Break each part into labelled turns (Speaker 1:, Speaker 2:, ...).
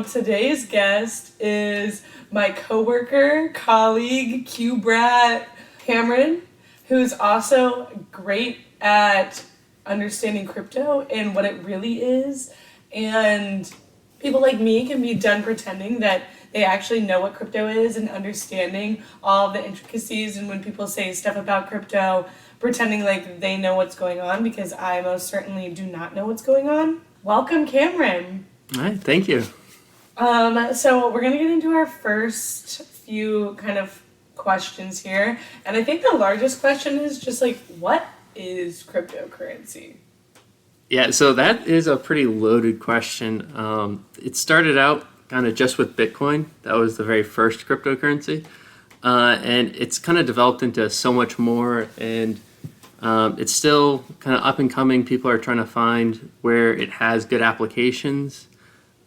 Speaker 1: today's guest is my coworker, colleague, Q-Brat, Cameron, who's also great at understanding crypto and what it really is. And people like me can be done pretending that they actually know what crypto is and understanding all the intricacies, and when people say stuff about crypto, pretending like they know what's going on, because I most certainly do not know what's going on. Welcome, Cameron.
Speaker 2: All right, thank you.
Speaker 1: So we're going to get into our first few kind of questions here. And I think the largest question is just like, what is cryptocurrency?
Speaker 2: Yeah, so that is a pretty loaded question. It started out kind of just with Bitcoin. That was the very first cryptocurrency. And it's kind of developed into so much more. And it's still kind of up and coming. People are trying to find where it has good applications.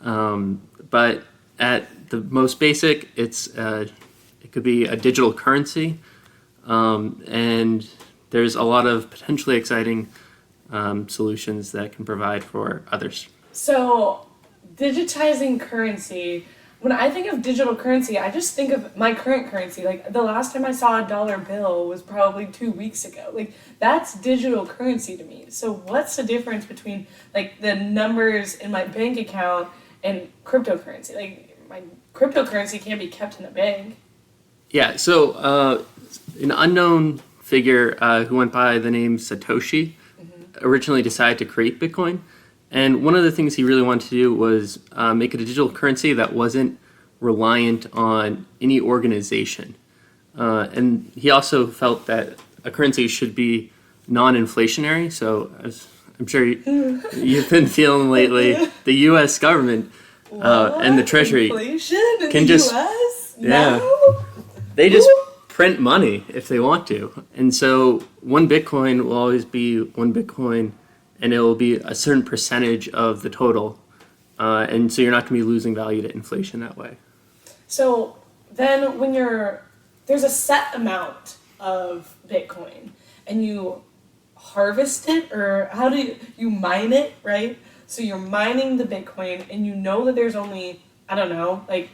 Speaker 2: But at the most basic, it could be a digital currency. And there's a lot of potentially exciting solutions that can provide for others.
Speaker 1: So digitizing currency, when I think of digital currency, I just think of my current currency. Like the last time I saw a dollar bill was probably 2 weeks ago. Like that's digital currency to me. So what's the difference between like the numbers in my bank account and cryptocurrency? Like my cryptocurrency can't be kept in a bank.
Speaker 2: Yeah, so an unknown figure who went by the name Satoshi originally decided to create Bitcoin. And one of the things he really wanted to do was make it a digital currency that wasn't reliant on any organization. And he also felt that a currency should be non-inflationary. So as I'm sure you've been feeling lately, the U.S. government and the Treasury
Speaker 1: Inflation
Speaker 2: can
Speaker 1: in
Speaker 2: just
Speaker 1: the US?
Speaker 2: yeah,
Speaker 1: No?
Speaker 2: they just print money if they want to. And so one Bitcoin will always be one Bitcoin, and it will be a certain percentage of the total. And so you're not going to be losing value to inflation that way.
Speaker 1: So then when there's a set amount of Bitcoin and you harvest it, or how do you mine it, right? So you're mining the Bitcoin and you know that there's only, I don't know, like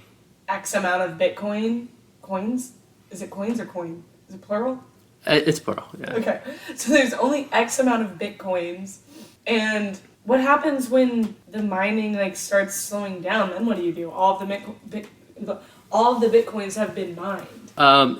Speaker 1: X amount of Bitcoin coins. Is it coins or coin? Is it plural?
Speaker 2: It's plural, yeah.
Speaker 1: Okay. So there's only X amount of Bitcoins. And what happens when the mining like starts slowing down? Then what do? All of the Bitcoins have been mined.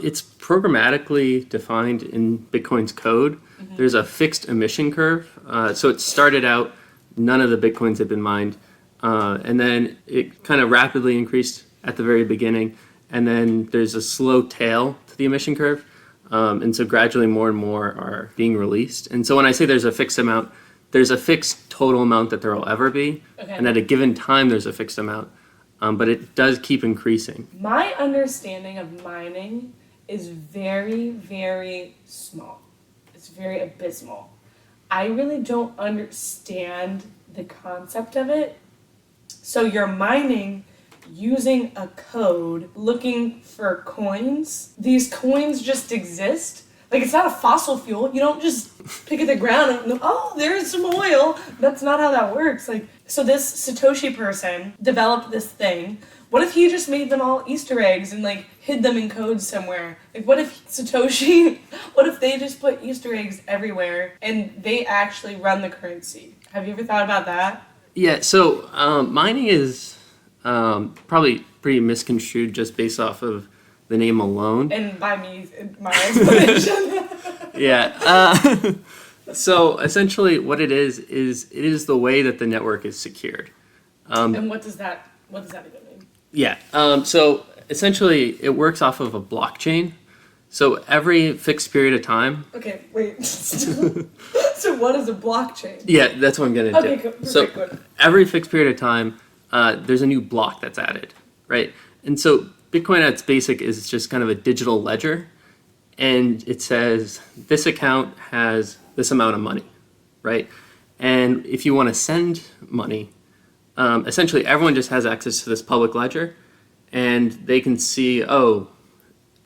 Speaker 2: It's programmatically defined in Bitcoin's code. Mm-hmm. There's a fixed emission curve. So it started out, none of the Bitcoins had been mined. And then it kind of rapidly increased at the very beginning. And then there's a slow tail to the emission curve. And so gradually more and more are being released. And so when I say there's a fixed amount, there's a fixed total amount that there will ever be. Okay. And at a given time, there's a fixed amount. But it does keep increasing.
Speaker 1: My understanding of mining is very, very small. It's very abysmal. I really don't understand the concept of it. So you're mining using a code, looking for coins. These coins just exist. Like, it's not a fossil fuel. You don't just pick at the ground and, oh, there's some oil. That's not how that works. Like, so this Satoshi person developed this thing. What if he just made them all Easter eggs and, like, hid them in code somewhere? Like, what if they just put Easter eggs everywhere and they actually run the currency? Have you ever thought about that?
Speaker 2: Yeah, so mining is probably pretty misconstrued just based off of the name alone.
Speaker 1: And by me, my explanation.
Speaker 2: Yeah. So essentially what it is the way that the network is secured.
Speaker 1: And what does that even mean?
Speaker 2: Yeah. So essentially it works off of a blockchain. So every fixed period of time.
Speaker 1: Okay, wait. So what is a blockchain?
Speaker 2: Yeah, that's what I'm going to do.
Speaker 1: Okay, good.
Speaker 2: So
Speaker 1: Good.
Speaker 2: Every fixed period of time, there's a new block that's added, right? And so Bitcoin at its basic is just kind of a digital ledger, and it says this account has this amount of money, right? And if you want to send money, essentially everyone just has access to this public ledger, and they can see, oh,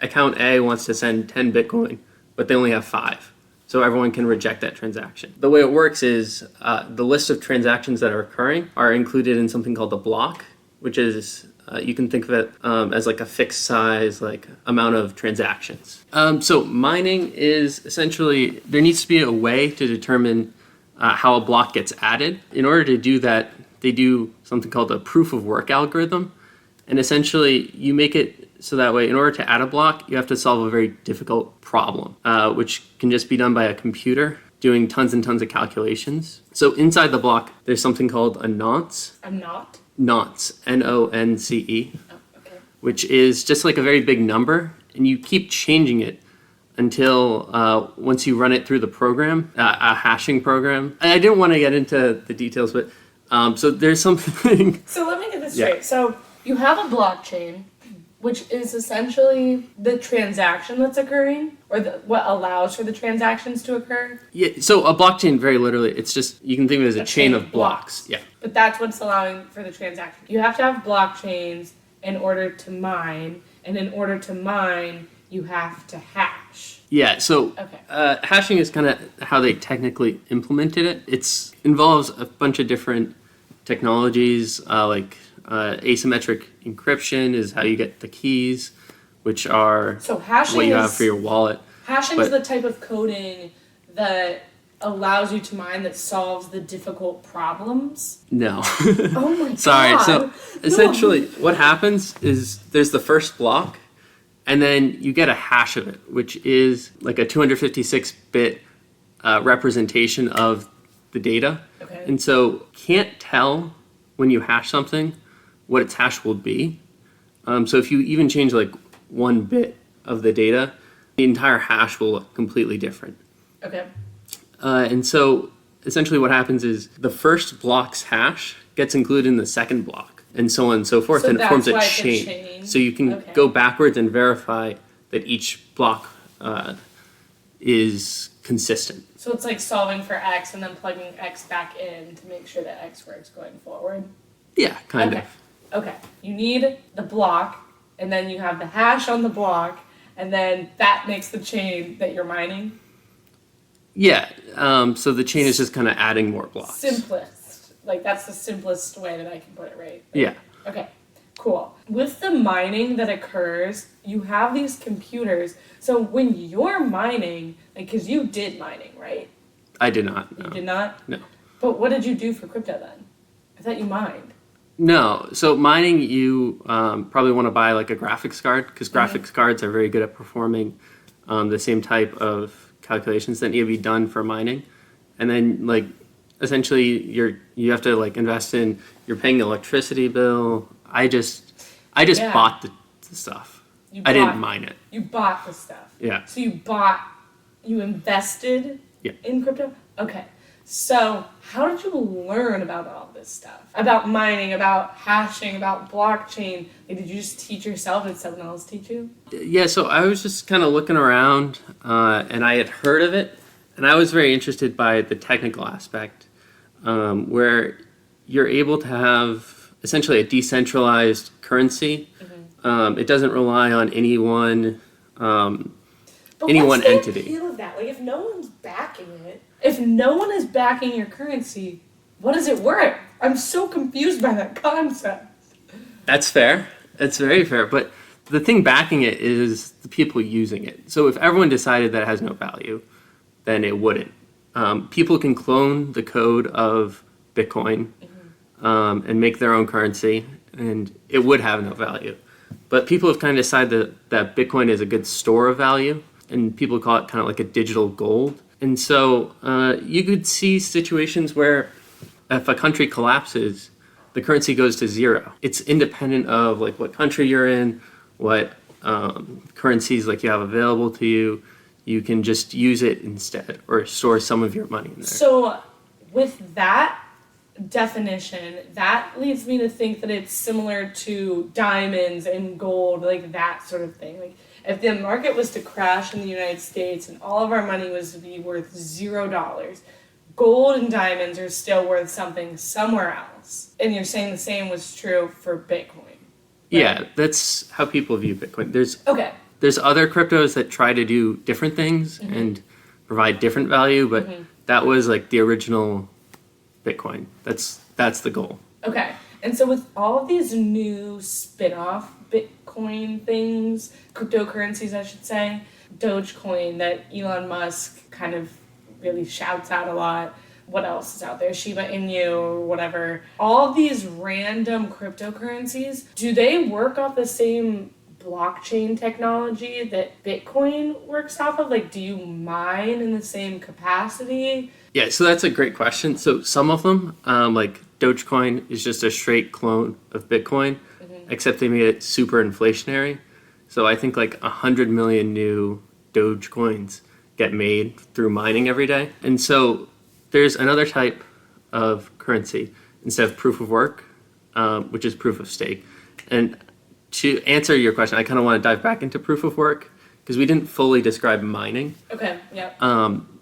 Speaker 2: account A wants to send 10 Bitcoin, but they only have 5. So everyone can reject that transaction. The way it works is the list of transactions that are occurring are included in something called the block, which is you can think of it as like a fixed size like amount of transactions. So mining is essentially there needs to be a way to determine how a block gets added. In order to do that, they do something called a proof of work algorithm, and essentially you make it so that way in order to add a block you have to solve a very difficult problem, which can just be done by a computer doing tons and tons of calculations. So inside the block there's something called a nonce.
Speaker 1: I'm not.
Speaker 2: Nonce, Nonce,
Speaker 1: Oh, okay.
Speaker 2: which is just like a very big number, and you keep changing it until once you run it through the program, a hashing program. And I didn't want to get into the details, but so there's something.
Speaker 1: So let me get this
Speaker 2: Yeah.
Speaker 1: straight. So you have a blockchain, which is essentially the transaction that's occurring, or what allows for the transactions to occur.
Speaker 2: Yeah, so a blockchain, very literally, it's just you can think of it as a chain of blocks. Yeah.
Speaker 1: But that's what's allowing for the transaction. You have to have blockchains in order to mine, and in order to mine, you have to hash.
Speaker 2: Yeah, so
Speaker 1: Okay.
Speaker 2: hashing is kind of how they technically implemented it. It involves a bunch of different technologies, like asymmetric encryption is how you get the keys, which are
Speaker 1: So hashing
Speaker 2: what you have
Speaker 1: is
Speaker 2: for your wallet.
Speaker 1: hashing is
Speaker 2: but-
Speaker 1: the type of coding that allows you to mine that solves the difficult problems.
Speaker 2: No.
Speaker 1: Oh my god.
Speaker 2: Sorry. So
Speaker 1: No.
Speaker 2: essentially, what happens is there's the first block, and then you get a hash of it, which is like a 256-bit representation of the data.
Speaker 1: Okay.
Speaker 2: And so can't tell when you hash something what its hash will be. So if you even change like 1 bit of the data, the entire hash will look completely different.
Speaker 1: Okay.
Speaker 2: And so essentially what happens is the first block's hash gets included in the second block, and so on and so forth,
Speaker 1: So
Speaker 2: and it forms
Speaker 1: that's
Speaker 2: a
Speaker 1: why it's a
Speaker 2: chain.
Speaker 1: chain.
Speaker 2: So you can
Speaker 1: Okay.
Speaker 2: go backwards and verify that each block is consistent.
Speaker 1: So it's like solving for X and then plugging X back in to make sure that X works going forward.
Speaker 2: Yeah, kind
Speaker 1: Okay.
Speaker 2: of.
Speaker 1: Okay. You need the block, and then you have the hash on the block, and then that makes the chain that you're mining.
Speaker 2: Yeah, so the chain is just kind of adding more blocks.
Speaker 1: Simplest. Like, that's the simplest way that I can put it, right?
Speaker 2: Yeah.
Speaker 1: Okay, cool. With the mining that occurs, you have these computers. So when you're mining, like, because you did mining, right?
Speaker 2: I did not. No.
Speaker 1: You did not?
Speaker 2: No.
Speaker 1: But what did you do for crypto then? I thought you mined.
Speaker 2: No. So mining, you probably want to buy like a graphics card, because graphics cards are very good at performing the same type of calculations that need to be done for mining. And then like essentially you have to like invest in, you're paying the electricity bill. I just
Speaker 1: Yeah.
Speaker 2: bought the stuff. I didn't mine it.
Speaker 1: You bought the stuff.
Speaker 2: Yeah.
Speaker 1: So you invested
Speaker 2: Yeah.
Speaker 1: in crypto? Okay. So how did you learn about all this stuff? About mining, about hashing, about blockchain? Like, did you just teach yourself? Did someone else teach you?
Speaker 2: Yeah, so I was just kind of looking around, and I had heard of it, and I was very interested by the technical aspect, where you're able to have essentially a decentralized currency. It doesn't rely on any one
Speaker 1: But
Speaker 2: any
Speaker 1: what's
Speaker 2: one
Speaker 1: the
Speaker 2: entity.
Speaker 1: appeal of that? Like, if no one's backing it, if no one is backing your currency, what is it worth? I'm so confused by that concept.
Speaker 2: That's fair. That's very fair. But the thing backing it is the people using it. So if everyone decided that it has no value, then it wouldn't. People can clone the code of Bitcoin and make their own currency, and it would have no value. But people have kind of decided that Bitcoin is a good store of value, and people call it kind of like a digital gold. And so you could see situations where if a country collapses, the currency goes to zero. It's independent of like what country you're in, what currencies like you have available to you. You can just use it instead or store some of your money in there.
Speaker 1: So, with that definition, that leads me to think that it's similar to diamonds and gold, like that sort of thing. Like, if the market was to crash in the United States and all of our money was to be worth $0, gold and diamonds are still worth something somewhere else. And you're saying the same was true for Bitcoin.
Speaker 2: Yeah, that's how people view Bitcoin.
Speaker 1: Okay.
Speaker 2: There's other cryptos that try to do different things and provide different value, but that was like the original Bitcoin. That's the goal.
Speaker 1: Okay. And so with all of these new spin-off Bitcoin things, cryptocurrencies I should say, Doge Coin that Elon Musk kind of really shouts out a lot. What else is out there? Shiba Inu or whatever. All of these random cryptocurrencies, do they work off the same blockchain technology that Bitcoin works off of? Like, do you mine in the same capacity?
Speaker 2: Yeah, so that's a great question. So some of them, like Dogecoin, is just a straight clone of Bitcoin, except they made it super inflationary. So I think like 100 million new Dogecoins get made through mining every day. And so there's another type of currency instead of proof of work, which is proof of stake. And to answer your question, I kind of want to dive back into proof of work because we didn't fully describe mining.
Speaker 1: Okay, yep.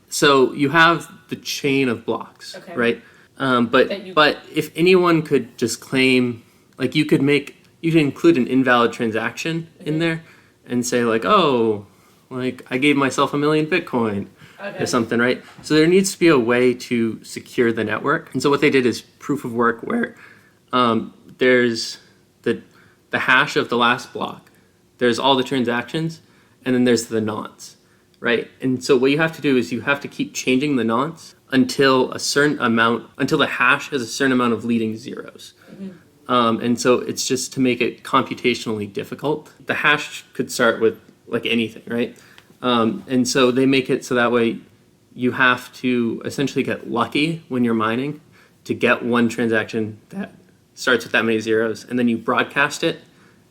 Speaker 2: So you have the chain of blocks,
Speaker 1: Okay.
Speaker 2: right? But if anyone could just claim, like you could include an invalid transaction in there and say like, oh, like I gave myself 1 million Bitcoin or something, right? So there needs to be a way to secure the network. And so what they did is proof of work where there's the hash of the last block, there's all the transactions, and then there's the nonce, right? And so what you have to do is you have to keep changing the nonce until the hash has a certain amount of leading zeros. And so it's just to make it computationally difficult. The hash could start with like anything, right? And so they make it so that way you have to essentially get lucky when you're mining to get one transaction that starts with that many zeros, and then you broadcast it.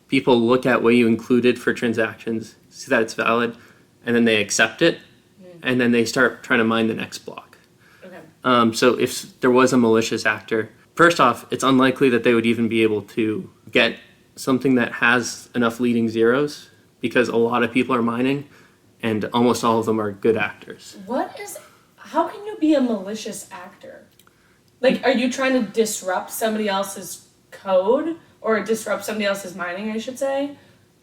Speaker 2: People look at what you included for transactions, see that it's valid, and then they accept it, and then they start trying to mine the next block.
Speaker 1: Okay.
Speaker 2: So if there was a malicious actor, first off, it's unlikely that they would even be able to get something that has enough leading zeros because a lot of people are mining, and almost all of them are good actors.
Speaker 1: How can you be a malicious actor? Like, are you trying to disrupt somebody else's code or disrupt somebody else's mining, I should say?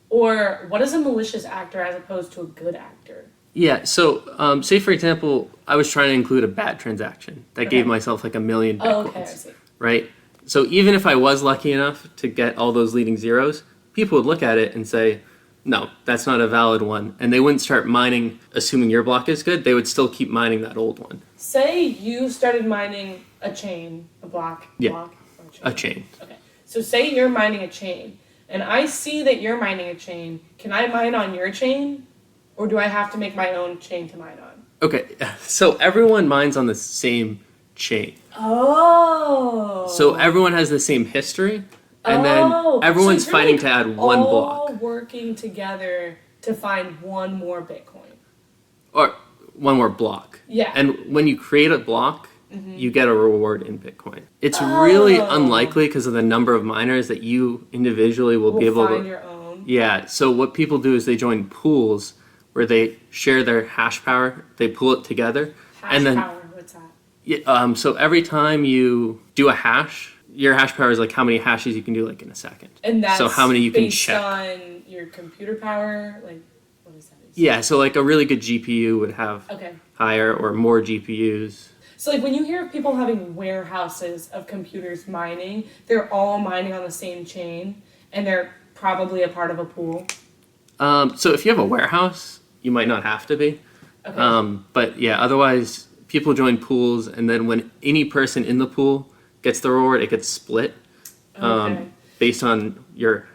Speaker 1: Or what is a malicious actor as opposed to a good actor?
Speaker 2: Yeah, so say for example, I was trying to include a bad transaction that gave myself like 1 million Bitcoins,
Speaker 1: Oh, okay, I see.
Speaker 2: right? So even if I was lucky enough to get all those leading zeros, people would look at it and say, no, that's not a valid one. And they wouldn't start mining assuming your block is good. They would still keep mining that old one.
Speaker 1: Say you started mining a block, or
Speaker 2: A chain.
Speaker 1: Okay. So say you're mining a chain, and I see that you're mining a chain. Can I mine on your chain, or do I have to make my own chain to mine on?
Speaker 2: Okay, so everyone mines on the same chain.
Speaker 1: Oh.
Speaker 2: So everyone has the same history, and then everyone's
Speaker 1: so
Speaker 2: fighting to add one
Speaker 1: all
Speaker 2: block.
Speaker 1: working together to find one more Bitcoin.
Speaker 2: Or one more block.
Speaker 1: Yeah.
Speaker 2: And when you create a block, you get a reward in Bitcoin. It's really unlikely because of the number of miners that you individually will be able to
Speaker 1: find your own.
Speaker 2: Yeah, so what people do is they join pools where they share their hash power, they pool it together.
Speaker 1: Hash power, what's that?
Speaker 2: Yeah, so every time you do a hash, your hash power is like how many hashes you can do like in a second.
Speaker 1: And that's
Speaker 2: so how many you can
Speaker 1: based
Speaker 2: check.
Speaker 1: on your computer power? Like, what is that?
Speaker 2: Yeah, so like a really good GPU would have higher or more GPUs.
Speaker 1: So like when you hear of people having warehouses of computers mining, they're all mining on the same chain, and they're probably a part of a pool.
Speaker 2: So if you have a warehouse, you might not have to be.
Speaker 1: Okay.
Speaker 2: But yeah, otherwise people join pools, and then when any person in the pool gets the reward, it gets split based on your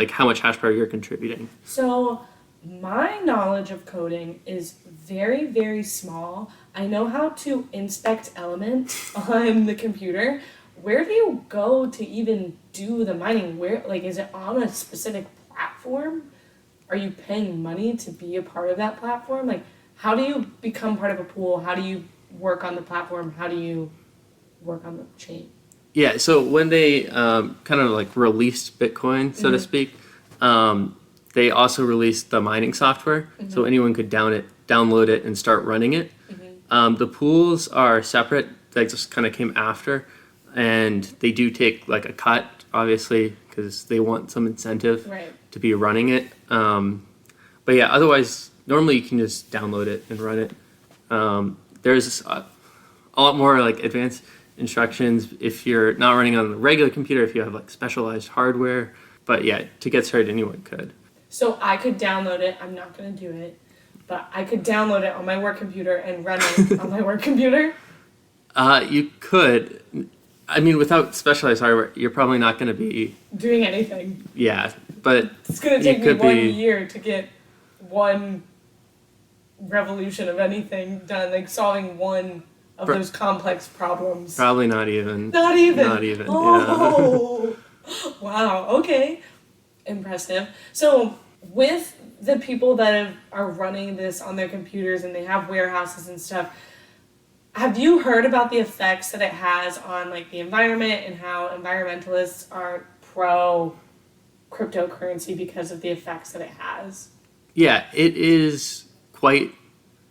Speaker 2: how much hash power you're contributing.
Speaker 1: So my knowledge of coding is very, very small. I know how to inspect elements on the computer. Where do you go to even do the mining? Is it on a specific platform? Are you paying money to be a part of that platform? Like, how do you become part of a pool? How do you work on the platform? How do you work on the chain?
Speaker 2: Yeah, so when they kind of released Bitcoin, so to speak, they also released the mining software, so anyone could download it and start running it. The pools are separate; they just kind of came after, and they do take a cut, obviously, because they want some incentive to be running it. But yeah, otherwise, normally you can just download it and run it. There's a lot more advanced. instructions if you're not running on a regular computer, if you have like specialized hardware. But yeah, to get started, anyone could.
Speaker 1: So I could download it. I'm not going to do it, but I could download it on my work computer and run it on my work computer.
Speaker 2: You could. I mean, without specialized hardware, you're probably not going to be
Speaker 1: doing anything.
Speaker 2: Yeah, but
Speaker 1: It's going to take me
Speaker 2: could
Speaker 1: 1
Speaker 2: be-
Speaker 1: year to get one revolution of anything done, like solving one of
Speaker 2: Pro-
Speaker 1: those complex problems.
Speaker 2: probably not even.
Speaker 1: Not even.
Speaker 2: Not even. Yeah.
Speaker 1: Oh, wow. Okay, impressive. So with the people that are running this on their computers and they have warehouses and stuff, have you heard about the effects that it has on like the environment and how environmentalists are pro cryptocurrency because of the effects that it has?
Speaker 2: Yeah, it is quite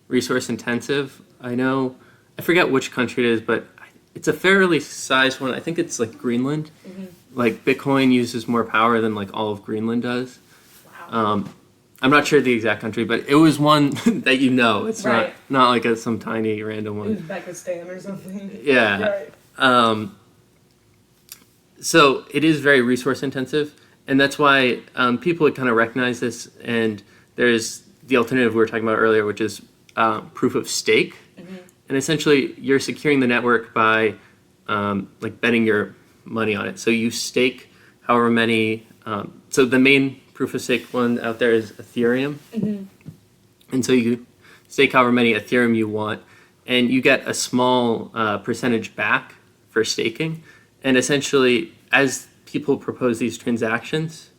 Speaker 2: resource intensive. I know, I forget which country it is, but it's a fairly sized one. I think it's like Greenland.
Speaker 1: Mm-hmm.
Speaker 2: Like Bitcoin uses more power than like all of Greenland does.
Speaker 1: Wow.
Speaker 2: I'm not sure the exact country, but it was one that you know. It's
Speaker 1: Right.
Speaker 2: not like some tiny random one.
Speaker 1: Uzbekistan or something.
Speaker 2: Yeah.
Speaker 1: Right.
Speaker 2: So it is very resource intensive, and that's why people would kind of recognize this. And there's the alternative we were talking about earlier, which is proof of stake.
Speaker 1: Mm-hmm.
Speaker 2: And essentially, you're securing the network by like betting your money on it. So you stake however many. So the main proof of stake one out there is Ethereum,
Speaker 1: Mm-hmm.
Speaker 2: and so you stake however many Ethereum you want, and you get a small percentage back for staking. And essentially, as people propose these transactions,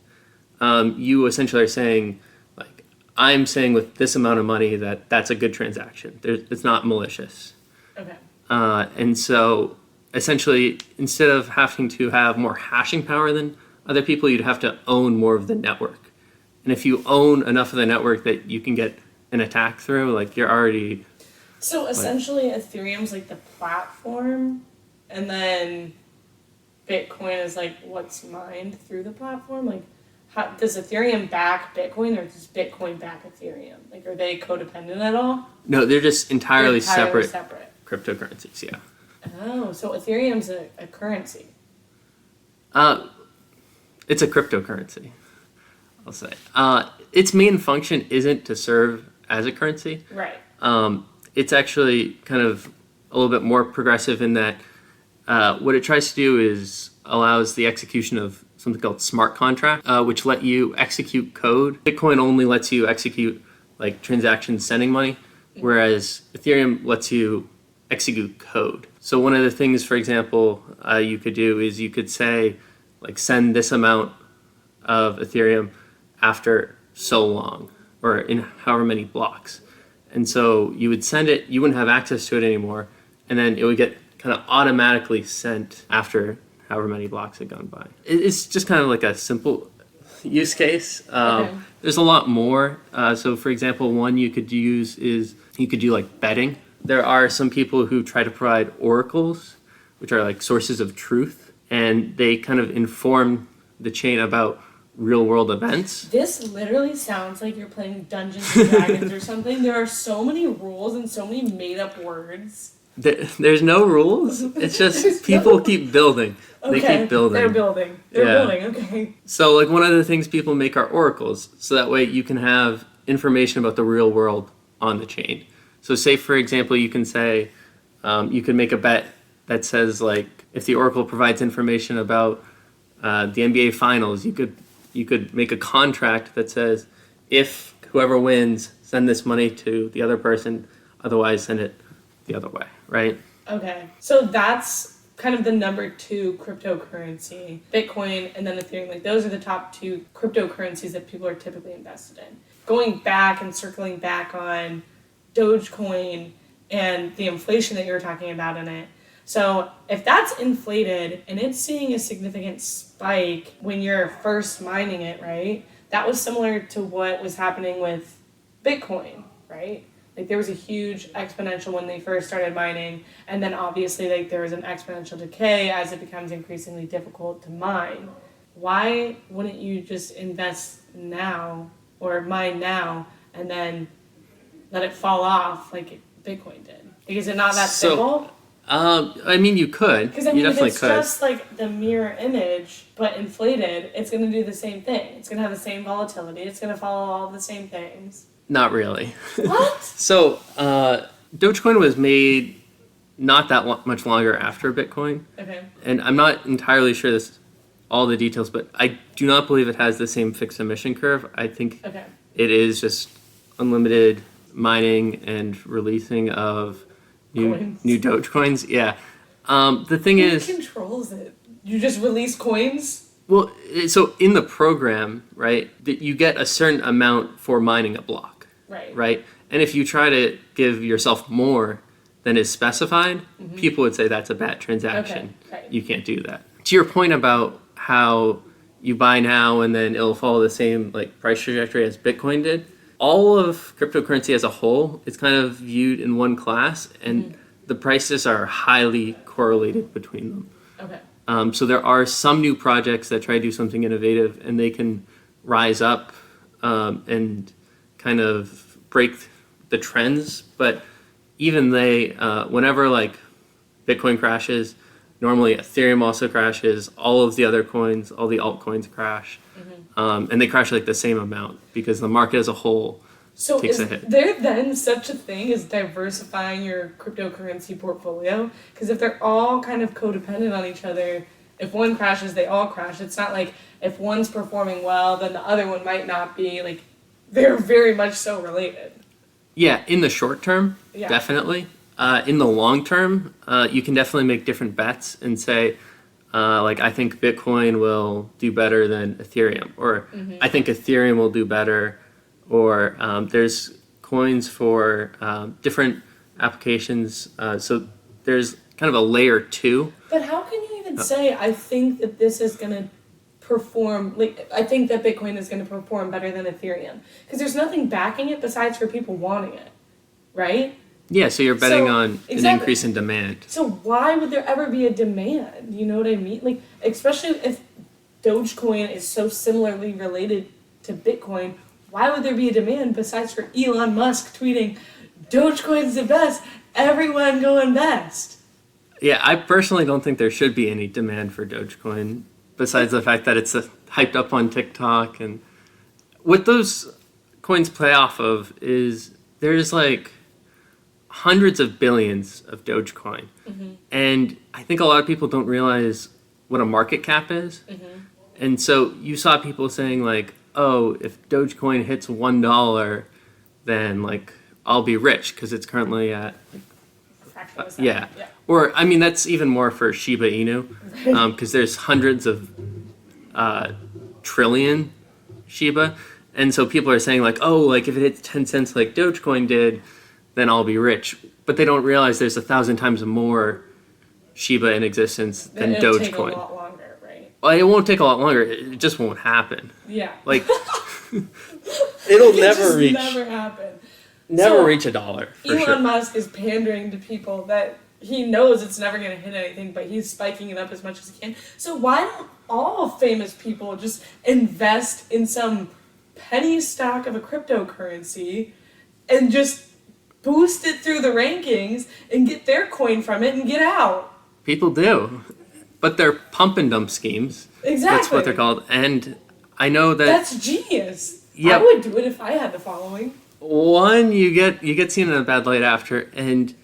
Speaker 2: you essentially are saying, like, I'm saying with this amount of money that that's a good transaction. It's not malicious.
Speaker 1: Okay.
Speaker 2: And so essentially, instead of having to have more hashing power than other people, you'd have to own more of the network. And if you own enough of the network that you can get an attack through, like you're already...
Speaker 1: So essentially, Ethereum's like the platform, and then Bitcoin is like what's mined through the platform. Like, how, does Ethereum back Bitcoin, or does Bitcoin back Ethereum? Like, are they codependent at all?
Speaker 2: No, they're just entirely
Speaker 1: They're
Speaker 2: separate cryptocurrencies, yeah.
Speaker 1: Oh, so Ethereum's a currency.
Speaker 2: It's a cryptocurrency, I'll say. Its main function isn't to serve as a currency.
Speaker 1: Right.
Speaker 2: It's actually kind of a little bit more progressive in that what it tries to do is allows the execution of something called smart contract, which let you execute code. Bitcoin only lets you execute like transactions sending money, whereas Ethereum lets you execute code. So one of the things, for example, you could do is you could say, like, send this amount of Ethereum after so long, or in however many blocks. And so you would send it, you wouldn't have access to it anymore, and then it would get kind of automatically sent after however many blocks had gone by. It's just kind of like a simple use case.
Speaker 1: Okay.
Speaker 2: There's a lot more. So for example, one you could use is you could do like betting. There are some people who try to provide oracles, which are like sources of truth, and they kind of inform the chain about real world events.
Speaker 1: This literally sounds like you're playing Dungeons and Dragons or something. There are so many rules and so many made up words.
Speaker 2: There's no rules. It's just people keep building.
Speaker 1: Okay,
Speaker 2: They keep building.
Speaker 1: They're building. They're
Speaker 2: Yeah.
Speaker 1: building, okay.
Speaker 2: So like one of the things people make are oracles. So that way you can have information about the real world on the chain. So say, for example, you can say, you can make a bet that says, like, if the oracle provides information about the NBA finals, you could make a contract that says, if whoever wins, send this money to the other person, otherwise send it the other way, right?
Speaker 1: Okay. So that's kind of the number 2 cryptocurrency. Bitcoin and then Ethereum. Like, those are the top 2 cryptocurrencies that people are typically invested in. Going back and circling back on Doge Coin and the inflation that you were talking about in it. So if that's inflated and it's seeing a significant spike when you're first mining it, right? That was similar to what was happening with Bitcoin, right? Like, there was a huge exponential when they first started mining, and then obviously like there was an exponential decay as it becomes increasingly difficult to mine. Why wouldn't you just invest now or mine now and then let it fall off like Bitcoin did? Like, is it not that simple?
Speaker 2: I mean, you could.
Speaker 1: Because I
Speaker 2: You
Speaker 1: mean, if
Speaker 2: definitely
Speaker 1: it's
Speaker 2: could.
Speaker 1: just like the mirror image but inflated, it's going to do the same thing. It's going to have the same volatility. It's going to follow all the same things.
Speaker 2: Not really.
Speaker 1: What?
Speaker 2: So, Dogecoin was made not that much longer after Bitcoin,
Speaker 1: Okay.
Speaker 2: and I'm not entirely sure this all the details, but I do not believe it has the same fixed emission curve. I think
Speaker 1: Okay.
Speaker 2: it is just unlimited mining and releasing of
Speaker 1: Coins.
Speaker 2: new Dogecoins. Yeah. The thing
Speaker 1: Who
Speaker 2: is,
Speaker 1: controls it? You just release coins?
Speaker 2: well, so in the program, right, that you get a certain amount for mining a block,
Speaker 1: Right.
Speaker 2: right? And if you try to give yourself more than is specified, people would say that's a bad transaction.
Speaker 1: Okay, right.
Speaker 2: You can't do that. To your point about how you buy now and then it'll follow the same like price trajectory as Bitcoin did, all of cryptocurrency as a whole is kind of viewed in one class, and the prices are highly correlated between them.
Speaker 1: Okay.
Speaker 2: So there are some new projects that try to do something innovative, and they can rise up and kind of break the trends. But even they, whenever like Bitcoin crashes, normally Ethereum also crashes. All of the other coins, all the altcoins crash, and they crash like the same amount because the market as a whole
Speaker 1: So
Speaker 2: takes
Speaker 1: is
Speaker 2: a hit.
Speaker 1: there then such a thing as diversifying your cryptocurrency portfolio? Because if they're all kind of codependent on each other, if one crashes, they all crash. It's not like if one's performing well, then the other one might not be. Like, they're very much so related.
Speaker 2: Yeah, in the short term,
Speaker 1: Yeah.
Speaker 2: definitely. In the long term, you can definitely make different bets and say, like, I think Bitcoin will do better than Ethereum, or I think Ethereum will do better, or there's coins for different applications. So there's kind of a layer two.
Speaker 1: But how can you even say, I think that this is going to perform, like, I think that Bitcoin is going to perform better than Ethereum? Because there's nothing backing it besides for people wanting it, right?
Speaker 2: Yeah, so you're betting
Speaker 1: So,
Speaker 2: on an
Speaker 1: exactly.
Speaker 2: increase in demand.
Speaker 1: So why would there ever be a demand? You know what I mean? Like, especially if Dogecoin is so similarly related to Bitcoin, why would there be a demand besides for Elon Musk tweeting, Dogecoin's the best, everyone go invest?
Speaker 2: Yeah, I personally don't think there should be any demand for Dogecoin, besides the fact that it's hyped up on TikTok. And what those coins play off of is there's like hundreds of billions of Dogecoin. And I think a lot of people don't realize what a market cap is. And so you saw people saying like, oh, if Dogecoin hits $1, then like I'll be rich because it's currently at
Speaker 1: Fraction of a second.
Speaker 2: yeah. Or I mean that's even more for Shiba Inu because there's hundreds of trillion Shiba, and so people are saying like, oh, like if it hits 10 cents like Dogecoin did, then I'll be rich. But they don't realize there's 1,000 times more Shiba in existence than
Speaker 1: It'll
Speaker 2: Dogecoin.
Speaker 1: take a lot longer, right?
Speaker 2: Well, it won't take a lot longer. It just won't happen.
Speaker 1: Yeah.
Speaker 2: Like it'll
Speaker 1: It
Speaker 2: never
Speaker 1: just
Speaker 2: reach
Speaker 1: never happen.
Speaker 2: never
Speaker 1: So,
Speaker 2: reach $1 for
Speaker 1: Elon
Speaker 2: sure.
Speaker 1: Musk is pandering to people that he knows it's never going to hit anything, but he's spiking it up as much as he can. So why don't all famous people just invest in some penny stock of a cryptocurrency and just boost it through the rankings and get their coin from it and get out?
Speaker 2: People do, but they're pump and dump schemes.
Speaker 1: Exactly.
Speaker 2: That's what they're called. And I know that
Speaker 1: That's genius.
Speaker 2: Yep.
Speaker 1: I would do it if I had the following.
Speaker 2: one, you get seen in a bad light after, and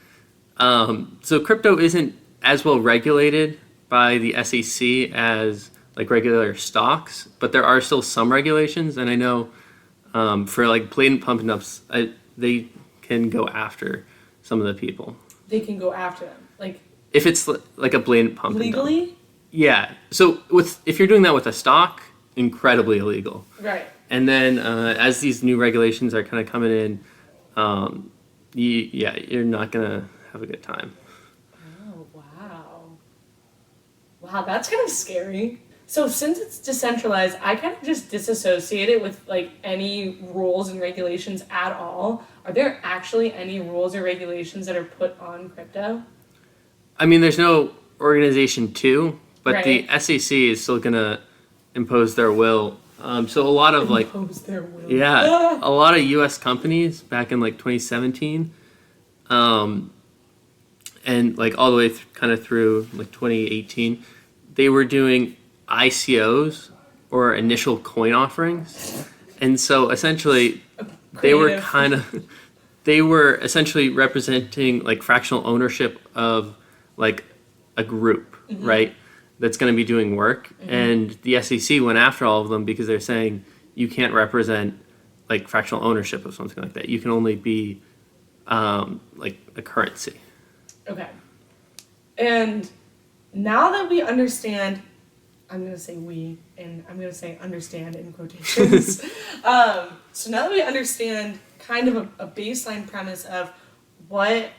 Speaker 2: so crypto isn't as well regulated by the SEC as like regular stocks, but there are still some regulations, and I know for like blatant pump and dumps, they can go after some of the people
Speaker 1: They can go after them. Like,
Speaker 2: if it's like a blatant pump and dump.
Speaker 1: legally?
Speaker 2: Yeah. So if you're doing that with a stock, incredibly illegal.
Speaker 1: Right.
Speaker 2: And then as these new regulations are kind of coming in, you're not gonna have a good time.
Speaker 1: Oh, wow. Wow, that's kind of scary. So since it's decentralized, I kind of just disassociate it with like any rules and regulations at all. Are there actually any rules or regulations that are put on crypto?
Speaker 2: I mean, there's no organization to, but
Speaker 1: Right.
Speaker 2: the SEC is still gonna impose their will. So a lot of like,
Speaker 1: Impose their will.
Speaker 2: yeah, a lot of U.S. companies back in like 2017, and like all the way kind of through like 2018, they were doing ICOs or initial coin offerings. And so essentially they were
Speaker 1: Creative.
Speaker 2: they were essentially representing like fractional ownership of like a group, right? That's going to be doing work. And the SEC went after all of them because they're saying you can't represent like fractional ownership of something like that. You can only be like a currency.
Speaker 1: Okay. And now that we understand, I'm going to say we, and I'm going to say understand in quotations. So now that we understand kind of a baseline premise of what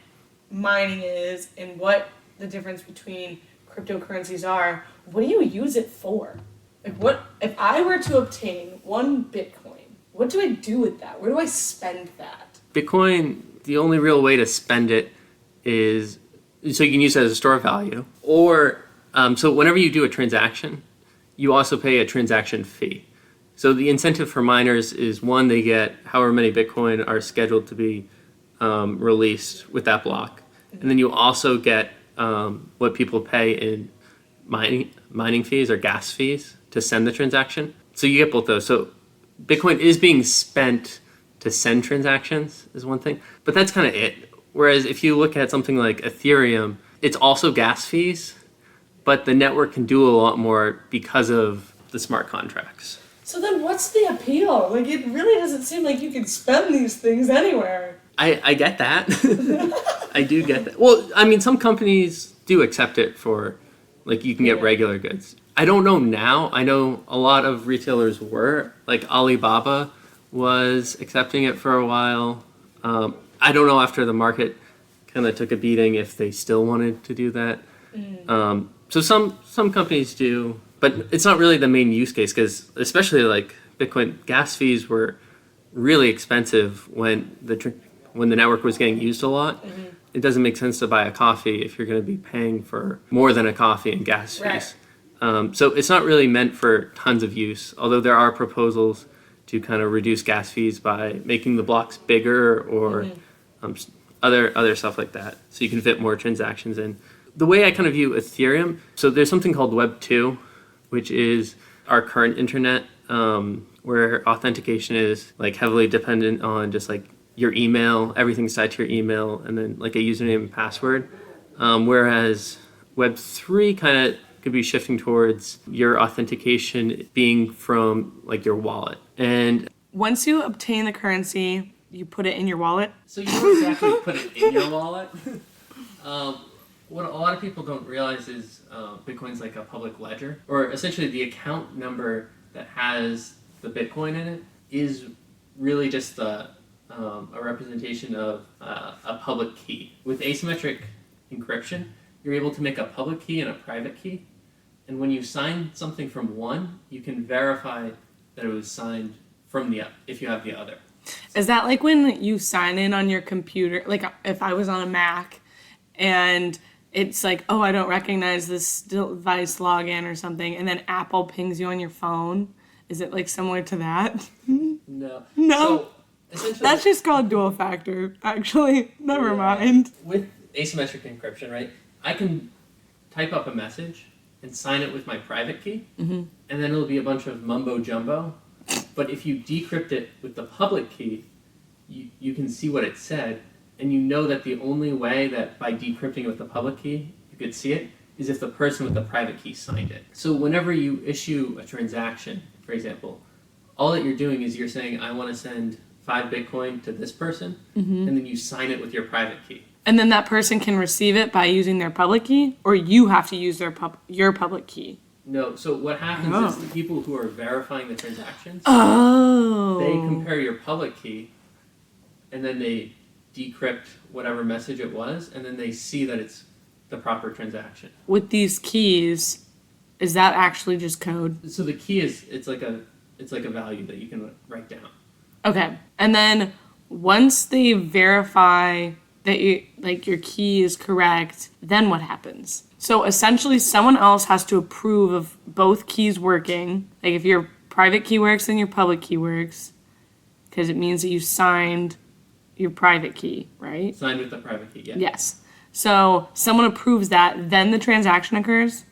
Speaker 1: mining is and what the difference between cryptocurrencies are, what do you use it for? Like, what if I were to obtain 1 Bitcoin? What do I do with that? Where do I spend that?
Speaker 2: Bitcoin, the only real way to spend it is so you can use it as a store of value, or so whenever you do a transaction, you also pay a transaction fee. So the incentive for miners is one, they get however many Bitcoin are scheduled to be released with that block, and then you also get what people pay in mining fees or gas fees to send the transaction. So you get both those. So Bitcoin is being spent to send transactions is one thing, but that's kind of it. Whereas if you look at something like Ethereum, it's also gas fees, but the network can do a lot more because of the smart contracts.
Speaker 1: So then what's the appeal? Like, it really doesn't seem like you can spend these things anywhere.
Speaker 2: I get that. I do get that. Well, I mean, some companies do accept it for, like, you can get regular goods. I don't know now. I know a lot of retailers were. Like, Alibaba was accepting it for a while. I don't know after the market kind of took a beating if they still wanted to do that. So some companies do, but it's not really the main use case because especially like Bitcoin gas fees were really expensive when the network was getting used a lot. It doesn't make sense to buy a coffee if you're going to be paying for more than a coffee in gas fees.
Speaker 1: Right.
Speaker 2: So it's not really meant for tons of use, although there are proposals to kind of reduce gas fees by making the blocks bigger or other stuff like that, so you can fit more transactions in. The way I kind of view Ethereum, so there's something called Web 2, which is our current internet, where authentication is like heavily dependent on just like your email, everything's tied to your email, and then like a username and password. Whereas Web 3 kind of could be shifting towards your authentication being from like your wallet. And
Speaker 1: Once you obtain the currency, you put it in your wallet.
Speaker 2: so you don't exactly put it in your wallet. What a lot of people don't realize is Bitcoin's like a public ledger, or essentially the account number that has the Bitcoin in it is really just a representation of a public key. With asymmetric encryption, you're able to make a public key and a private key. And when you sign something from one, you can verify that it was signed from if you have the other.
Speaker 1: Is that like when you sign in on your computer? Like if I was on a Mac and it's like, oh, I don't recognize this device login or something, and then Apple pings you on your phone. Is it like similar to that?
Speaker 2: No.
Speaker 1: No.
Speaker 2: So essentially,
Speaker 1: That's just called dual factor, actually. Never mind.
Speaker 2: with asymmetric encryption, right? I can type up a message and sign it with my private key, and then it'll be a bunch of mumbo jumbo. But if you decrypt it with the public key, you can see what it said, and you know that the only way that by decrypting it with the public key you could see it is if the person with the private key signed it. So whenever you issue a transaction, for example, all that you're doing is you're saying, I want to send 5 Bitcoin to this person, and then you sign it with your private key.
Speaker 1: And then that person can receive it by using their public key, or you have to use your public key?
Speaker 2: No, so what happens is the people who are verifying the transactions,
Speaker 1: Oh.
Speaker 2: they compare your public key, and then they decrypt whatever message it was, and then they see that it's the proper transaction.
Speaker 1: With these keys, is that actually just code?
Speaker 2: So the key is it's like a value that you can write down.
Speaker 1: Okay. And then once they verify that your key is correct, then what happens? So essentially someone else has to approve of both keys working. Like if your private key works, then your public key works, because it means that you signed your private key, right?
Speaker 2: Signed with the private key, yeah.
Speaker 1: Yes. So someone approves that, then the transaction occurs?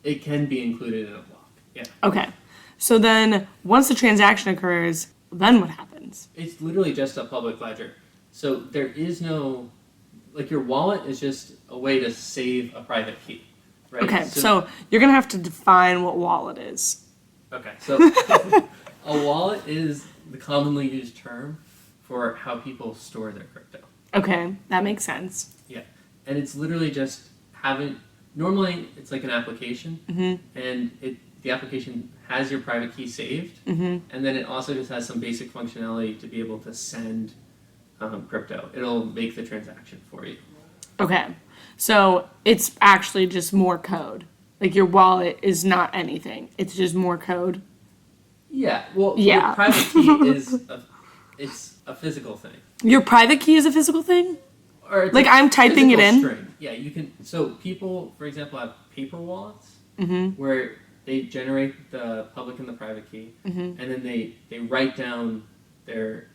Speaker 2: It can be included in a block. Yeah.
Speaker 1: Okay. So then once the transaction occurs, then what happens?
Speaker 2: It's literally just a public ledger. So there is no, like your wallet is just a way to save a private key, right?
Speaker 1: Okay, so you're going to have to define what wallet is.
Speaker 2: Okay, so a wallet is the commonly used term for how people store their crypto.
Speaker 1: Okay, that makes sense.
Speaker 2: Yeah, and it's literally just having, normally it's like an application, and the application has your private key saved, and then it also just has some basic functionality to be able to send crypto. It'll make the transaction for you.
Speaker 1: Okay, so it's actually just more code. Like your wallet is not anything. It's just more code.
Speaker 2: Yeah, well,
Speaker 1: Yeah.
Speaker 2: the private key it's a physical thing.
Speaker 1: Your private key is a physical thing?
Speaker 2: Or it's
Speaker 1: Like
Speaker 2: a
Speaker 1: I'm typing it
Speaker 2: physical
Speaker 1: in?
Speaker 2: string. Yeah, you can. So people, for example, have paper wallets where they generate the public and the private key, and then they write down their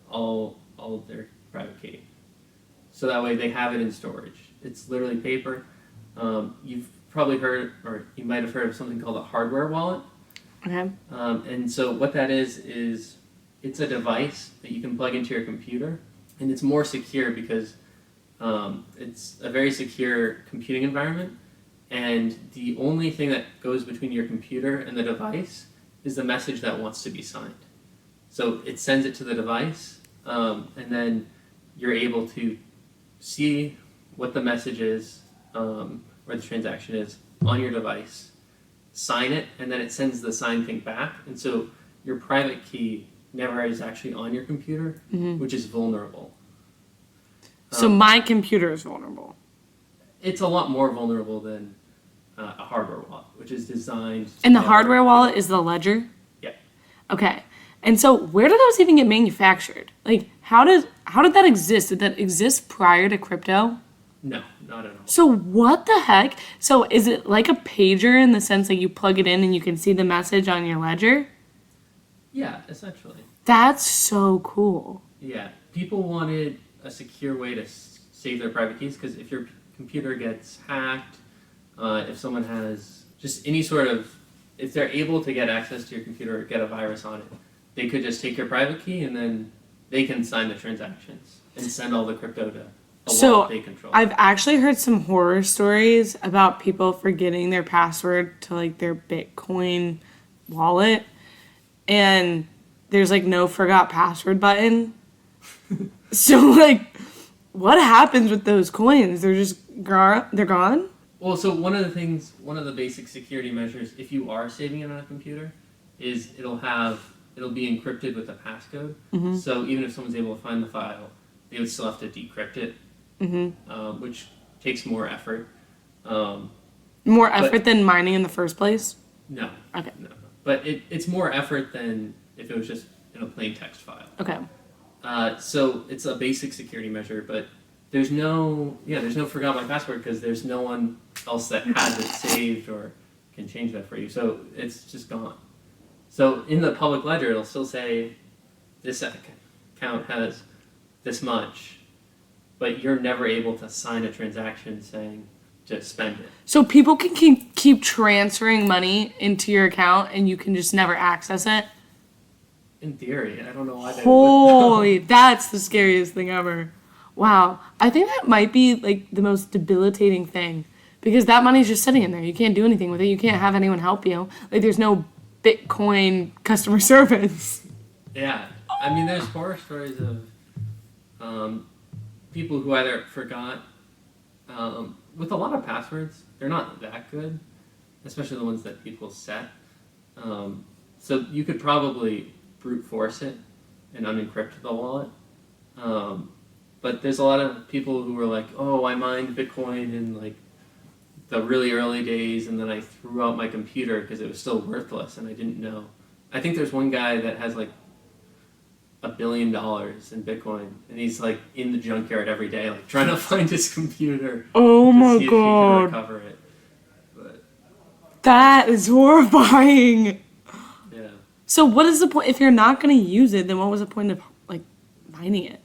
Speaker 2: all of their private key. So that way they have it in storage. It's literally paper. You've probably heard, or you might have heard of something called a hardware wallet.
Speaker 1: Okay.
Speaker 2: And so what that is it's a device that you can plug into your computer, and it's more secure because it's a very secure computing environment, and the only thing that goes between your computer and the device is the message that wants to be signed. So it sends it to the device, and then you're able to see what the message is, or the transaction is on your device, sign it, and then it sends the signed thing back. And so your private key never is actually on your computer, which is vulnerable.
Speaker 1: So my computer is vulnerable.
Speaker 2: It's a lot more vulnerable than a hardware wallet, which is designed.
Speaker 1: And the hardware wallet is the ledger?
Speaker 2: Yeah.
Speaker 1: Okay. And so where do those even get manufactured? Like how did that exist? Did that exist prior to crypto?
Speaker 2: No, not at all.
Speaker 1: So what the heck? So is it like a pager in the sense that you plug it in and you can see the message on your ledger?
Speaker 2: Yeah, essentially.
Speaker 1: That's so cool.
Speaker 2: Yeah, people wanted a secure way to save their private keys, because if your computer gets hacked, if someone has just any sort of, if they're able to get access to your computer or get a virus on it, they could just take your private key and then they can sign the transactions and send all the crypto to a wallet they control.
Speaker 1: I've actually heard some horror stories about people forgetting their password to like their Bitcoin wallet, and there's like no forgot password button. So like, what happens with those coins? They're just they're gone?
Speaker 2: Well, so one of the basic security measures, if you are saving it on a computer, is it'll be encrypted with a passcode. So even if someone's able to find the file, they would still have to decrypt it, which takes more effort.
Speaker 1: More effort than mining in the first place?
Speaker 2: No.
Speaker 1: Okay.
Speaker 2: No. But it's more effort than if it was just in a plain text file.
Speaker 1: Okay.
Speaker 2: So it's a basic security measure, but there's no forgot my password because there's no one else that has it saved or can change that for you. So it's just gone. So in the public ledger, it'll still say this account has this much, but you're never able to sign a transaction saying to spend it.
Speaker 1: So people can keep transferring money into your account and you can just never access it?
Speaker 2: In theory, I don't know why they would.
Speaker 1: Holy, that's the scariest thing ever. Wow. I think that might be like the most debilitating thing, because that money's just sitting in there. You can't do anything with it. You can't have anyone help you. Like there's no Bitcoin customer service.
Speaker 2: Yeah. I mean, there's horror stories of people who either forgot, with a lot of passwords, they're not that good, especially the ones that people set. So you could probably brute force it and unencrypt the wallet. But there's a lot of people who were like, oh, I mined Bitcoin in like the really early days, and then I threw out my computer because it was still worthless and I didn't know. I think there's one guy that has like $1 billion in Bitcoin, and he's like in the junkyard every day, like trying to find his computer.
Speaker 1: Oh
Speaker 2: to
Speaker 1: my
Speaker 2: see
Speaker 1: god.
Speaker 2: if he can recover it. But
Speaker 1: That is horrifying.
Speaker 2: yeah.
Speaker 1: So what is the point? If you're not going to use it, then what was the point of like mining it?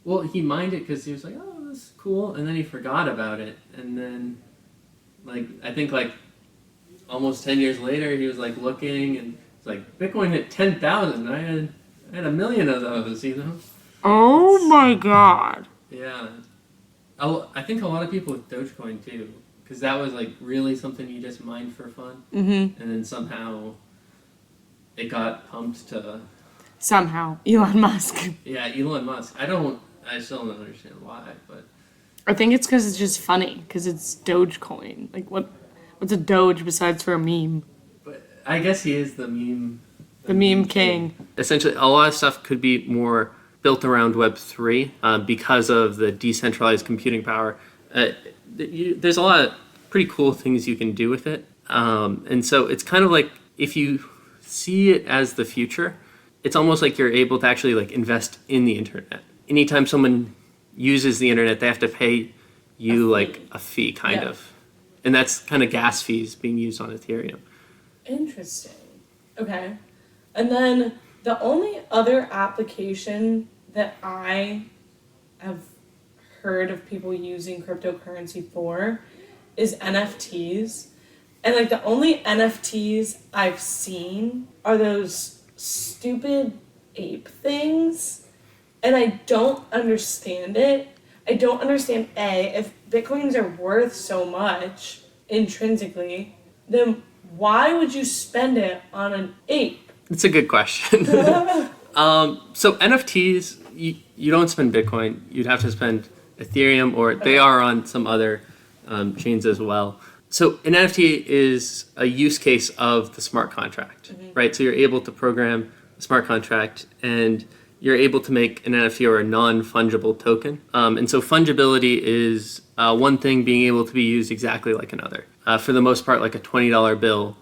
Speaker 2: Well, he mined it because he was like, oh, this is cool, and then he forgot about it, and then, like, I think, like, almost 10 years later, he was, like, looking, and it's like, Bitcoin hit 10,000. I had 1 million of those, you know?
Speaker 1: Oh my god.
Speaker 2: Yeah. I think a lot of people with Dogecoin, too, because that was, like, really something you just mined for fun, and then somehow it got pumped to...
Speaker 1: Somehow. Elon Musk.
Speaker 2: Yeah, Elon Musk. I still don't understand why, but...
Speaker 1: I think it's because it's just funny, because it's Dogecoin. Like, what's a Doge besides for a meme?
Speaker 2: But I guess he is the meme...
Speaker 1: The meme king.
Speaker 2: Essentially, a lot of stuff could be more built around Web3 because of the decentralized computing power. There's a lot of pretty cool things you can do with it. And so it's kind of like, if you see it as the future, it's almost like you're able to actually like invest in the internet. Anytime someone uses the internet, they have to pay you like a fee, kind of. And that's kind of gas fees being used on Ethereum.
Speaker 1: Interesting. Okay. And then the only other application that I have heard of people using cryptocurrency for is NFTs. And like the only NFTs I've seen are those stupid ape things. And I don't understand it. I don't understand, A, if Bitcoins are worth so much intrinsically, then why would you spend it on an ape?
Speaker 2: It's a good question. So NFTs, you don't spend Bitcoin. You'd have to spend Ethereum, or they are on some other chains as well. So an NFT is a use case of the smart contract, right? So you're able to program a smart contract, and you're able to make an NFT or a non-fungible token. And so fungibility is one thing being able to be used exactly like another. For the most part, like a $20 bill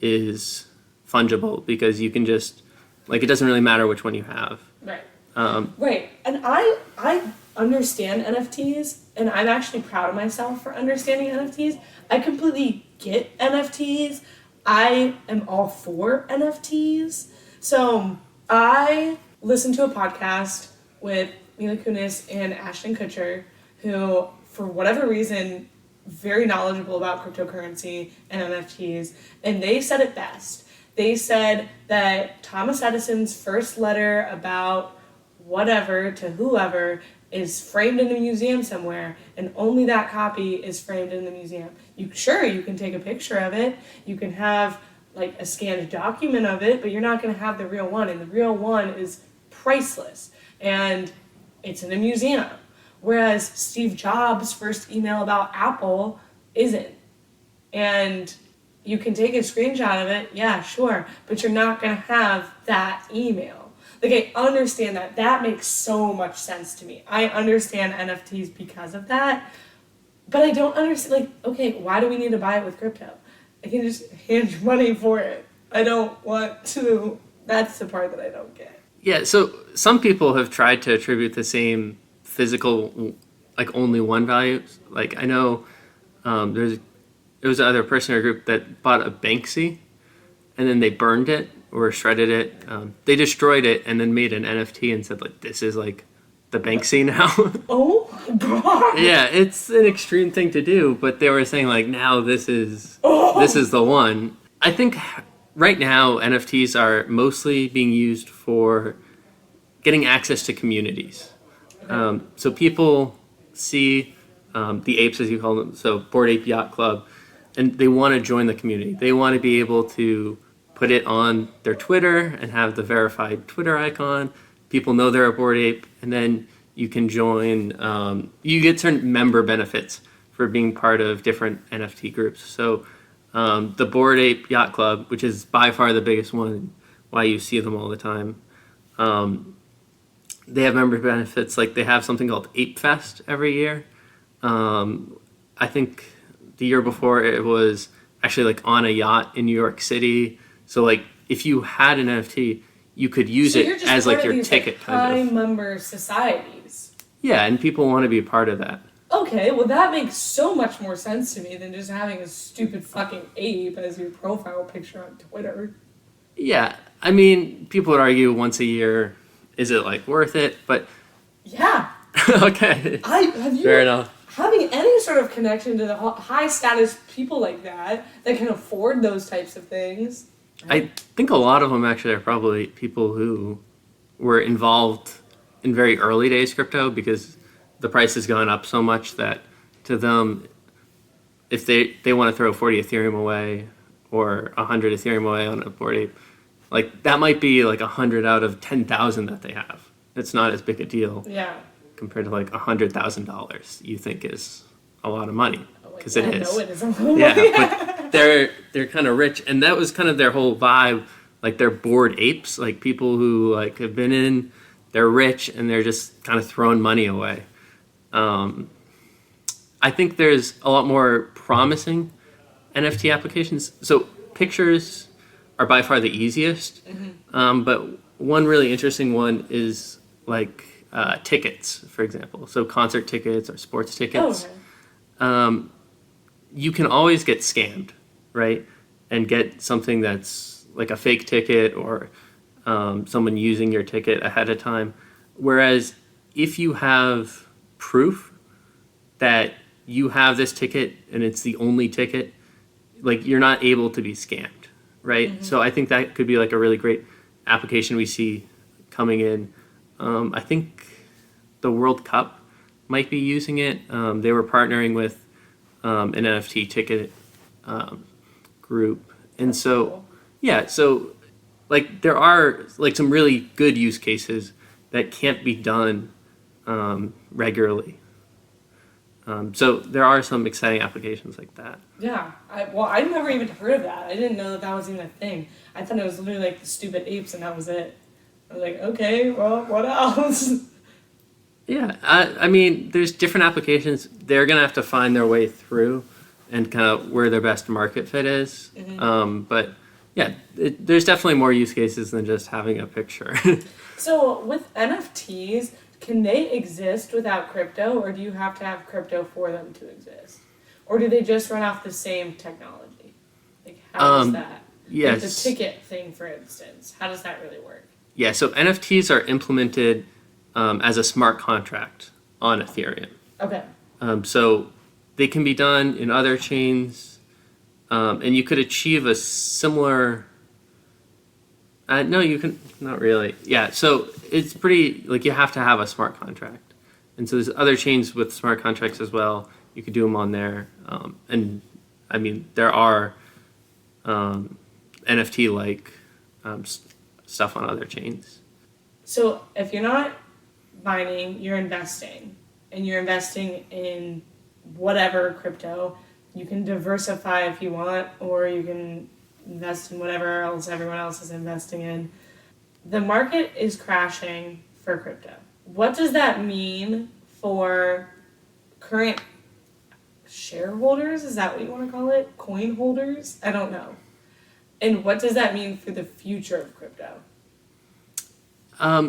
Speaker 2: is fungible because you can just, like, it doesn't really matter which one you have.
Speaker 1: Right. Right. And I understand NFTs, and I'm actually proud of myself for understanding NFTs. I completely get NFTs. I am all for NFTs. So I listened to a podcast with Mila Kunis and Ashton Kutcher, who, for whatever reason, very knowledgeable about cryptocurrency and NFTs, and they said it best. They said that Thomas Edison's first letter about whatever to whoever is framed in a museum somewhere, and only that copy is framed in the museum. You can take a picture of it, you can have like a scanned document of it, but you're not going to have the real one, and the real one is priceless, and it's in a museum. Whereas Steve Jobs' first email about Apple isn't. And you can take a screenshot of it, yeah, sure, but you're not going to have that email. Like, I understand that. That makes so much sense to me. I understand NFTs because of that, but I don't understand, like, okay, why do we need to buy it with crypto? I can just hand you money for it. I don't want to. That's the part that I don't get.
Speaker 2: Yeah, so some people have tried to attribute the same physical, like, only one value. Like, I know there was another person in our group that bought a Banksy, and then they burned it or shredded it. They destroyed it and then made an NFT and said, like, this is, like, the Banksy now.
Speaker 1: Oh my god!
Speaker 2: Yeah, it's an extreme thing to do, but they were saying, like, now this is the one. I think right now NFTs are mostly being used for getting access to communities. So people see the apes, as you call them, so Bored Ape Yacht Club, and they want to join the community. They want to be able to put it on their Twitter and have the verified Twitter icon. People know they're a Bored Ape, and then you can join. You get certain member benefits for being part of different NFT groups. So the Bored Ape Yacht Club, which is by far the biggest one, why you see them all the time, they have member benefits. Like, they have something called Ape Fest every year. I think the year before it was actually like on a yacht in New York City. So, like, if you had an NFT, you could use it as like your ticket,
Speaker 1: like,
Speaker 2: kind of.
Speaker 1: high member societies.
Speaker 2: Yeah, and people want to be a part of that.
Speaker 1: Okay, well, that makes so much more sense to me than just having a stupid fucking ape as your profile picture on Twitter.
Speaker 2: Yeah, I mean, people would argue once a year, is it, like, worth it? But
Speaker 1: yeah,
Speaker 2: Okay.
Speaker 1: Have you
Speaker 2: Fair enough.
Speaker 1: having any sort of connection to the high status people like that can afford those types of things.
Speaker 2: I think a lot of them actually are probably people who were involved in very early days crypto because the price has gone up so much that to them, if they want to throw 40 Ethereum away or 100 Ethereum away on a Bored Ape, like that might be like 100 out of 10,000 that they have. It's not as big a deal
Speaker 1: Yeah.
Speaker 2: compared to like $100,000 you think is a lot of money because it
Speaker 1: I
Speaker 2: is.
Speaker 1: know it is a little
Speaker 2: Yeah, but they're kind of rich, and that was kind of their whole vibe. Like they're bored apes, like people who like have been in, they're rich, and they're just kind of throwing money away. I think there's a lot more promising NFT applications. So pictures are by far the easiest, but one really interesting one is like tickets, for example. So concert tickets or sports tickets.
Speaker 1: Oh, okay.
Speaker 2: You can always get scammed, right? And get something that's like a fake ticket or someone using your ticket ahead of time. Whereas if you have proof that you have this ticket and it's the only ticket, like you're not able to be scammed, right? So I think that could be like a really great application we see coming in. I think the World Cup might be using it. They were partnering with an NFT ticket group, and
Speaker 1: That's
Speaker 2: so
Speaker 1: cool.
Speaker 2: yeah, so like there are like some really good use cases that can't be done regularly. So there are some exciting applications like that.
Speaker 1: Yeah. I'd never even heard of that. I didn't know that was even a thing. I thought it was literally like the stupid apes and that was it. I was like, okay, well, what else?
Speaker 2: Yeah, I mean, there's different applications. They're gonna have to find their way through, and kind of where their best market fit is. But yeah, there's definitely more use cases than just having a picture.
Speaker 1: So with NFTs, can they exist without crypto, or do you have to have crypto for them to exist? Or do they just run off the same technology? Like, how does that? Like the
Speaker 2: Yes.
Speaker 1: ticket thing, for instance. How does that really work?
Speaker 2: Yeah, so NFTs are implemented as a smart contract on Ethereum.
Speaker 1: Okay.
Speaker 2: So they can be done in other chains, and you could achieve a similar. No, you can not really. Yeah, so it's pretty like you have to have a smart contract, and so there's other chains with smart contracts as well. You could do them on there, and I mean there are NFT like stuff on other chains.
Speaker 1: So if you're not mining, you're investing. And you're investing in whatever crypto. You can diversify if you want, or you can invest in whatever else everyone else is investing in. The market is crashing for crypto. What does that mean for current shareholders? Is that what you want to call it? Coin holders? I don't know. And what does that mean for the future of crypto?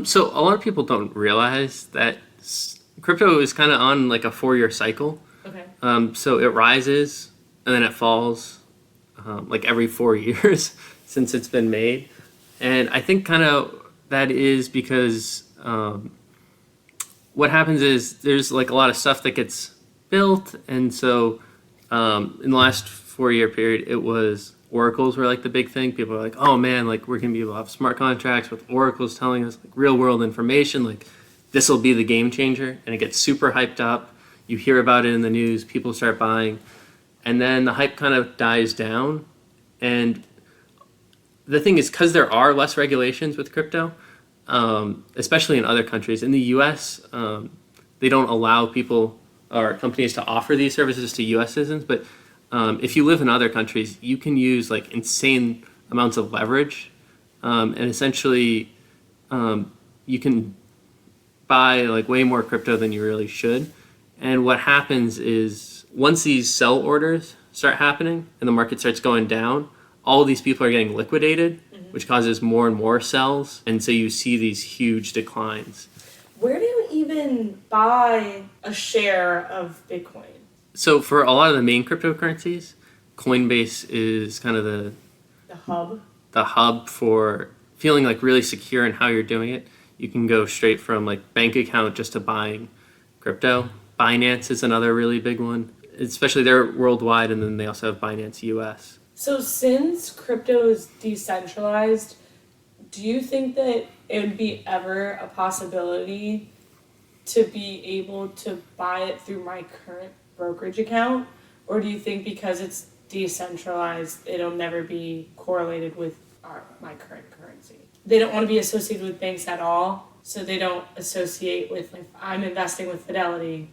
Speaker 2: So a lot of people don't realize that crypto is kind of on like a 4-year cycle.
Speaker 1: Okay.
Speaker 2: So it rises and then it falls like every 4 years since it's been made. And I think kind of that is because what happens is there's like a lot of stuff that gets built. And so in the last 4-year period, it was oracles were like the big thing. People are like, oh man, like we're going to be able to have smart contracts with oracles telling us like real world information. Like this will be the game changer. And it gets super hyped up. You hear about it in the news. People start buying. And then the hype kind of dies down. And the thing is, because there are less regulations with crypto, especially in other countries. In the US, they don't allow people or companies to offer these services to US citizens. But if you live in other countries, you can use like insane amounts of leverage. And essentially, you can buy like way more crypto than you really should. And what happens is once these sell orders start happening and the market starts going down, all these people are getting liquidated, which causes more and more sells. And so you see these huge declines.
Speaker 1: Where do you even buy a share of Bitcoin?
Speaker 2: So for a lot of the main cryptocurrencies, Coinbase is kind of
Speaker 1: The hub?
Speaker 2: the hub for feeling like really secure in how you're doing it. You can go straight from like bank account just to buying crypto. Binance is another really big one, especially they're worldwide, and then they also have Binance US.
Speaker 1: So since crypto is decentralized, do you think that it would be ever a possibility to be able to buy it through my current brokerage account? Or do you think because it's decentralized, it'll never be correlated with my current currency? They don't want to be associated with banks at all, so they don't associate with, if I'm investing with Fidelity,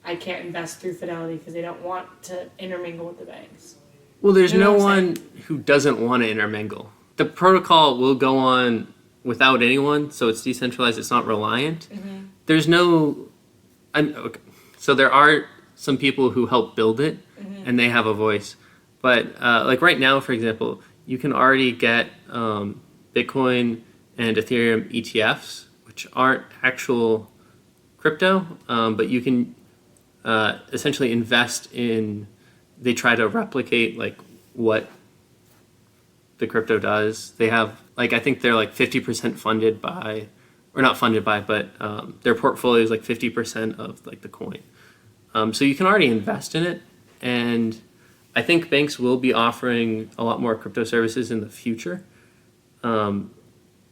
Speaker 1: I can't invest through Fidelity because they don't want to intermingle with the banks.
Speaker 2: Well, there's
Speaker 1: You know
Speaker 2: no
Speaker 1: what I'm
Speaker 2: one who doesn't want to intermingle. The protocol will go on without anyone, so it's decentralized, it's not reliant.
Speaker 1: Mm-hmm.
Speaker 2: There's no... okay. So there are some people who help build it,
Speaker 1: Mm-hmm.
Speaker 2: and they have a voice. But like right now, for example, you can already get Bitcoin and Ethereum ETFs, which aren't actual crypto, but you can essentially invest in... They try to replicate like what the crypto does. They have like, I think they're like 50% funded by, or not funded by, but their portfolio is like 50% of like the coin. So you can already invest in it, and I think banks will be offering a lot more crypto services in the future,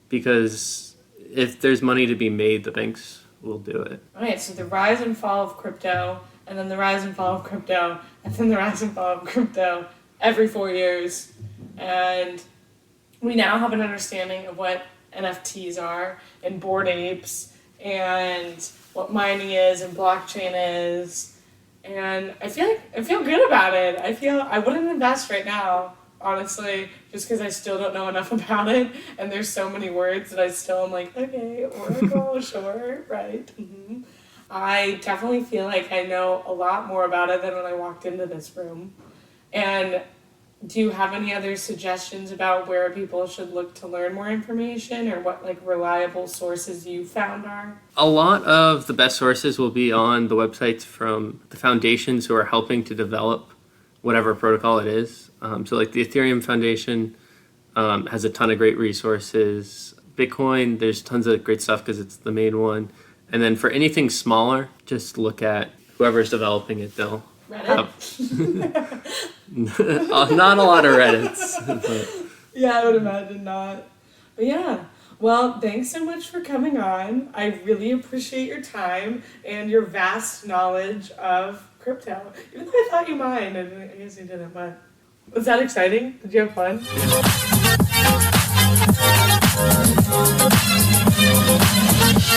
Speaker 2: because if there's money to be made, the banks will do it.
Speaker 1: Okay, so the rise and fall of crypto, and then the rise and fall of crypto, and then the rise and fall of crypto every 4 years. And we now have an understanding of what NFTs are, and Bored Apes, and what mining is, and blockchain is. And I feel good about it. I wouldn't invest right now, honestly, just because I still don't know enough about it, and there's so many words that I still am like, okay, Oracle, sure, right. Mm-hmm. I definitely feel like I know a lot more about it than when I walked into this room. And do you have any other suggestions about where people should look to learn more information, or what like reliable sources you found are?
Speaker 2: A lot of the best sources will be on the websites from the foundations who are helping to develop whatever protocol it is. So like the Ethereum Foundation has a ton of great resources. Bitcoin, there's tons of great stuff because it's the main one. And then for anything smaller, just look at whoever's developing it. They'll
Speaker 1: Reddit?
Speaker 2: have not a lot of Reddits. But.
Speaker 1: Yeah, I would imagine not. But yeah, well, thanks so much for coming on. I really appreciate your time and your vast knowledge of crypto. Even though I thought you might, I guess you didn't, but was that exciting? Did you have fun?